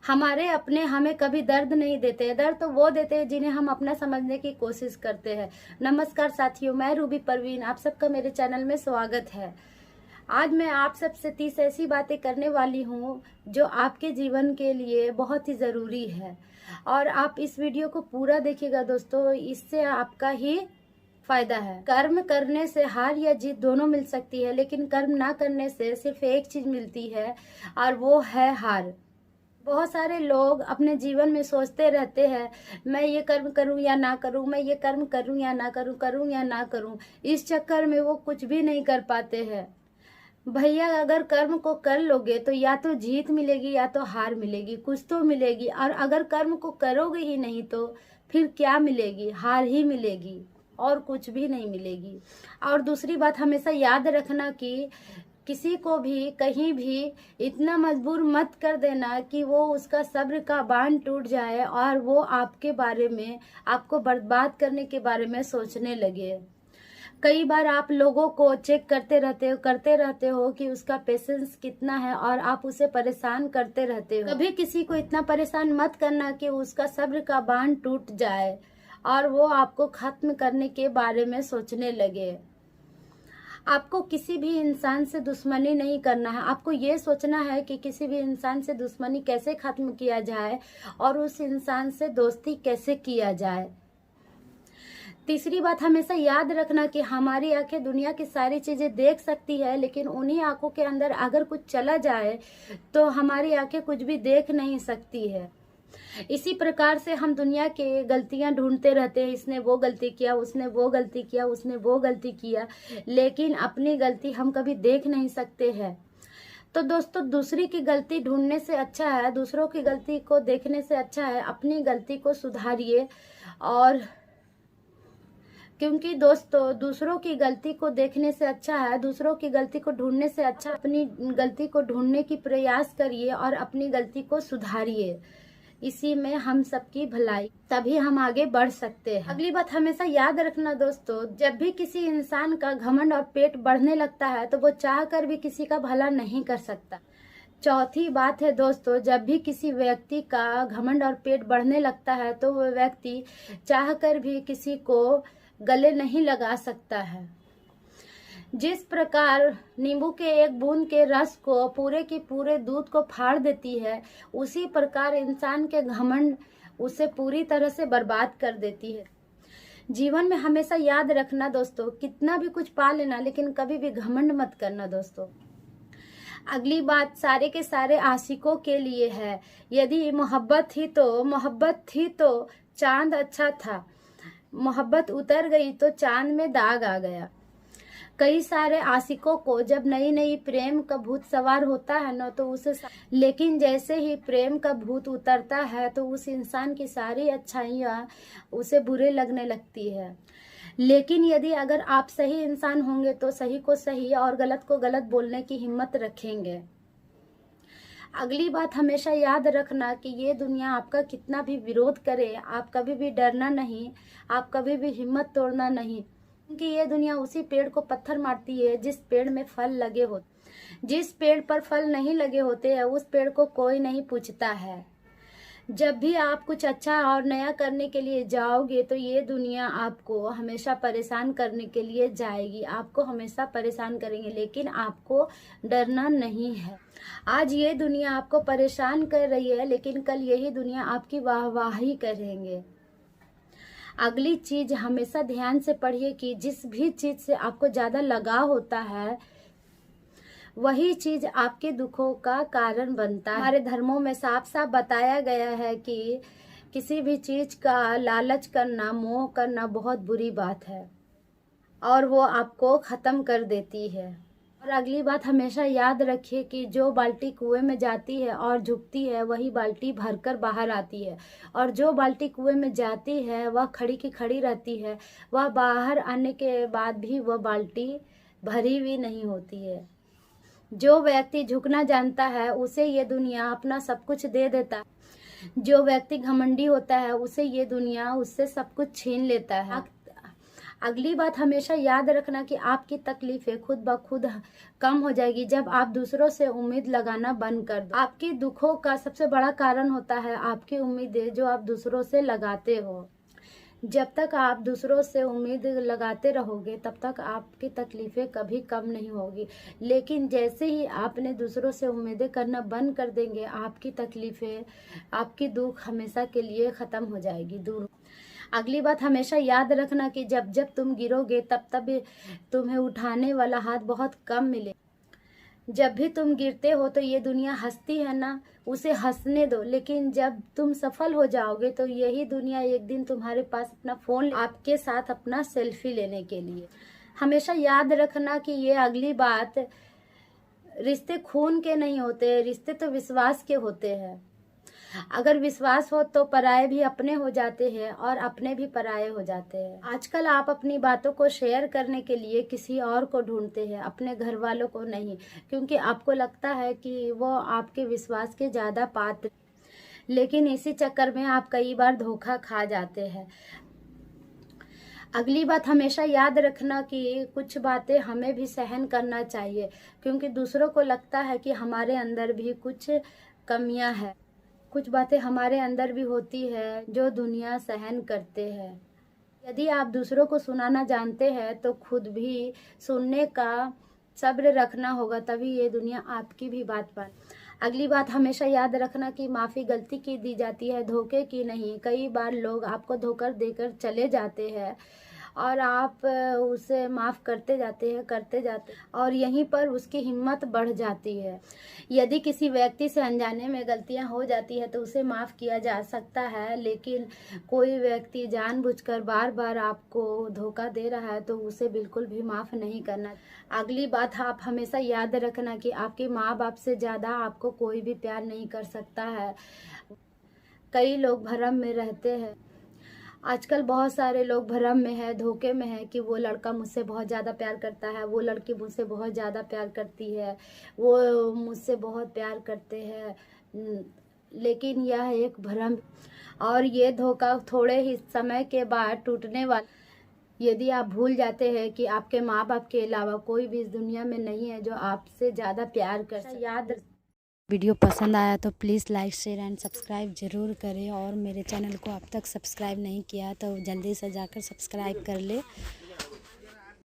हमारे अपने हमें कभी दर्द नहीं देते। दर्द तो वो देते हैं जिन्हें हम अपना समझने की कोशिश करते हैं। नमस्कार साथियों, मैं रूबी परवीन, आप सबका मेरे चैनल में स्वागत है। आज मैं आप सबसे 30 ऐसी बातें करने वाली हूँ जो आपके जीवन के लिए बहुत ही ज़रूरी है, और आप इस वीडियो को पूरा देखिएगा दोस्तों, इससे आपका ही फायदा है। कर्म करने से हार या जीत दोनों मिल सकती है, लेकिन कर्म ना करने से सिर्फ एक चीज मिलती है, और वो है हार। बहुत सारे लोग अपने जीवन में सोचते रहते हैं, मैं ये कर्म करूं या ना करूं, मैं ये कर्म करूं या ना करूं, करूं या ना करूं। इस चक्कर में वो कुछ भी नहीं कर पाते हैं। भैया, अगर कर्म को कर लोगे तो या तो जीत मिलेगी या तो हार मिलेगी, कुछ तो मिलेगी। और अगर कर्म को करोगे ही नहीं तो फिर क्या मिलेगी? हार ही मिलेगी और कुछ भी नहीं मिलेगी। और दूसरी बात हमेशा याद रखना कि किसी को भी कहीं भी इतना मजबूर मत कर देना कि वो उसका सब्र का बांध टूट जाए और वो आपके बारे में, आपको बर्बाद करने के बारे में सोचने लगे। कई बार आप लोगों को चेक करते रहते हो कि उसका पेशेंस कितना है, और आप उसे परेशान करते रहते हो। कभी किसी को इतना परेशान मत करना कि उसका सब्र का बांध टूट जाए और वो आपको खत्म करने के बारे में सोचने लगे। आपको किसी भी इंसान से दुश्मनी नहीं करना है। आपको ये सोचना है कि किसी भी इंसान से दुश्मनी कैसे खत्म किया जाए और उस इंसान से दोस्ती कैसे किया जाए। तीसरी बात हमेशा याद रखना कि हमारी आंखें दुनिया की सारी चीजें देख सकती है, लेकिन उन्हीं आंखों के अंदर अगर कुछ चला जाए तो हमारी आंखें कुछ भी देख नहीं सकती है। इसी प्रकार से हम दुनिया के गलतियां ढूंढते रहते हैं, इसने वो गलती किया, उसने वो गलती किया, उसने वो गलती किया, लेकिन अपनी गलती हम कभी देख नहीं सकते हैं। तो दोस्तों, दूसरी की गलती ढूंढने से अच्छा है, दूसरों की गलती को देखने से अच्छा है अपनी गलती को सुधारिए। और क्योंकि दोस्तों, दूसरों की गलती को देखने से अच्छा है, दूसरों की गलती को ढूंढने से अच्छा अपनी गलती को ढूंढने की प्रयास करिए और अपनी गलती को सुधारिए। इसी में हम सबकी भलाई, तभी हम आगे बढ़ सकते हैं। अगली बात हमेशा याद रखना दोस्तों, जब भी किसी इंसान का घमंड और पेट बढ़ने लगता है तो वो चाह कर भी किसी का भला नहीं कर सकता। चौथी बात है दोस्तों, जब भी किसी व्यक्ति का घमंड और पेट बढ़ने लगता है तो वह व्यक्ति चाह कर भी किसी को गले नहीं लगा सकता है। जिस प्रकार नींबू के एक बूंद के रस को पूरे के पूरे दूध को फाड़ देती है, उसी प्रकार इंसान के घमंड उसे पूरी तरह से बर्बाद कर देती है। जीवन में हमेशा याद रखना दोस्तों, कितना भी कुछ पा लेना, लेकिन कभी भी घमंड मत करना दोस्तों। अगली बात सारे के सारे आशिकों के लिए है। यदि मोहब्बत थी तो चांद अच्छा था, मोहब्बत उतर गई तो चांद में दाग आ गया। कई सारे आशिकों को जब नई नई प्रेम का भूत सवार होता है ना, तो उसे, लेकिन जैसे ही प्रेम का भूत उतरता है तो उस इंसान की सारी अच्छाइयाँ उसे बुरे लगने लगती है। लेकिन यदि अगर आप सही इंसान होंगे तो सही को सही और गलत को गलत बोलने की हिम्मत रखेंगे। अगली बात हमेशा याद रखना कि ये दुनिया आपका कितना भी विरोध करे, आप कभी भी डरना नहीं, आप कभी भी हिम्मत तोड़ना नहीं, क्योंकि ये दुनिया उसी पेड़ को पत्थर मारती है जिस पेड़ में फल लगे होते। जिस पेड़ पर फल नहीं लगे होते हैं उस पेड़ को कोई नहीं पूछता है। जब भी आप कुछ अच्छा और नया करने के लिए जाओगे तो ये दुनिया आपको हमेशा परेशान करने के लिए जाएगी, आपको हमेशा परेशान करेंगे, लेकिन आपको डरना नहीं है। आज ये दुनिया आपको परेशान कर रही है, लेकिन कल यही दुनिया आपकी वाहवाही करेंगे। अगली चीज हमेशा ध्यान से पढ़िए कि जिस भी चीज से आपको ज्यादा लगाव होता है वही चीज आपके दुखों का कारण बनता है। हमारे धर्मों में साफ साफ बताया गया है कि किसी भी चीज का लालच करना, मोह करना बहुत बुरी बात है और वो आपको खत्म कर देती है। और अगली बात हमेशा याद रखिए कि जो बाल्टी कुएं में जाती है और झुकती है वही बाल्टी भरकर बाहर आती है, और जो बाल्टी कुएं में जाती है वह खड़ी की खड़ी रहती है, वह बाहर आने के बाद भी वह बाल्टी भरी हुई नहीं होती है। जो व्यक्ति झुकना जानता है उसे ये दुनिया अपना सब कुछ दे देता है, जो व्यक्ति घमंडी होता है उसे ये दुनिया उससे सब कुछ छीन लेता है। अगली बात, हमेशा याद रखना कि आपकी तकलीफें खुद ब खुद कम हो जाएगी जब आप दूसरों से उम्मीद लगाना बंद कर दो। आपकी दुखों का सबसे बड़ा कारण होता है आपकी उम्मीदें जो आप दूसरों से लगाते हो। जब तक आप दूसरों से उम्मीद लगाते रहोगे तब तक आपकी तकलीफ़ें कभी कम नहीं होगी, लेकिन जैसे ही आपने दूसरों से उम्मीदें करना बंद कर देंगे, आपकी तकलीफ़ें, आपकी दुख हमेशा के लिए ख़त्म हो जाएगी, दूर। अगली बात, हमेशा याद रखना कि जब जब तुम गिरोगे तब तब तुम्हें उठाने वाला हाथ बहुत कम मिले। जब भी तुम गिरते हो तो ये दुनिया हंसती है ना, उसे हंसने दो, लेकिन जब तुम सफल हो जाओगे तो यही दुनिया एक दिन तुम्हारे पास अपना फ़ोन आपके साथ अपना सेल्फी लेने के लिए। हमेशा याद रखना कि ये अगली बात, रिश्ते खून के नहीं होते, रिश्ते तो विश्वास के होते हैं। अगर विश्वास हो तो पराये भी अपने हो जाते हैं और अपने भी पराये हो जाते हैं। आजकल आप अपनी बातों को शेयर करने के लिए किसी और को ढूंढते हैं, अपने घर वालों को नहीं, क्योंकि आपको लगता है कि वो आपके विश्वास के ज़्यादा पात्र, लेकिन इसी चक्कर में आप कई बार धोखा खा जाते हैं। अगली बात, हमेशा याद रखना कि कुछ बातें हमें भी सहन करना चाहिए, क्योंकि दूसरों को लगता है कि हमारे अंदर भी कुछ कमियां हैं। कुछ बातें हमारे अंदर भी होती है जो दुनिया सहन करते हैं। यदि आप दूसरों को सुनाना जानते हैं तो खुद भी सुनने का सब्र रखना होगा, तभी ये दुनिया आपकी भी बात मान। अगली बात, हमेशा याद रखना कि माफ़ी गलती की दी जाती है, धोखे की नहीं। कई बार लोग आपको धोखा देकर चले जाते हैं और आप उसे माफ़ करते जाते हैं और यहीं पर उसकी हिम्मत बढ़ जाती है। यदि किसी व्यक्ति से अनजाने में गलतियां हो जाती है तो उसे माफ़ किया जा सकता है, लेकिन कोई व्यक्ति जानबूझकर बार बार आपको धोखा दे रहा है तो उसे बिल्कुल भी माफ़ नहीं करना। अगली बात, आप हमेशा याद रखना कि आपके माँ बाप से ज़्यादा आपको कोई भी प्यार नहीं कर सकता है। कई लोग भ्रम में रहते हैं, आजकल बहुत सारे लोग भ्रम में है, धोखे में है कि वो लड़का मुझसे बहुत ज़्यादा प्यार करता है, वो लड़की मुझसे बहुत ज़्यादा प्यार करती है, वो मुझसे बहुत प्यार करते हैं, लेकिन यह एक भ्रम और ये धोखा थोड़े ही समय के बाद टूटने वाला। यदि आप भूल जाते हैं कि आपके माँ बाप के अलावा कोई भी इस दुनिया में नहीं है जो आपसे ज़्यादा प्यार कर सके। याद, वीडियो पसंद आया तो please like share and subscribe ज़रूर करें, और मेरे चैनल को अब तक सब्सक्राइब नहीं किया तो जल्दी से जाकर सब्सक्राइब कर ले।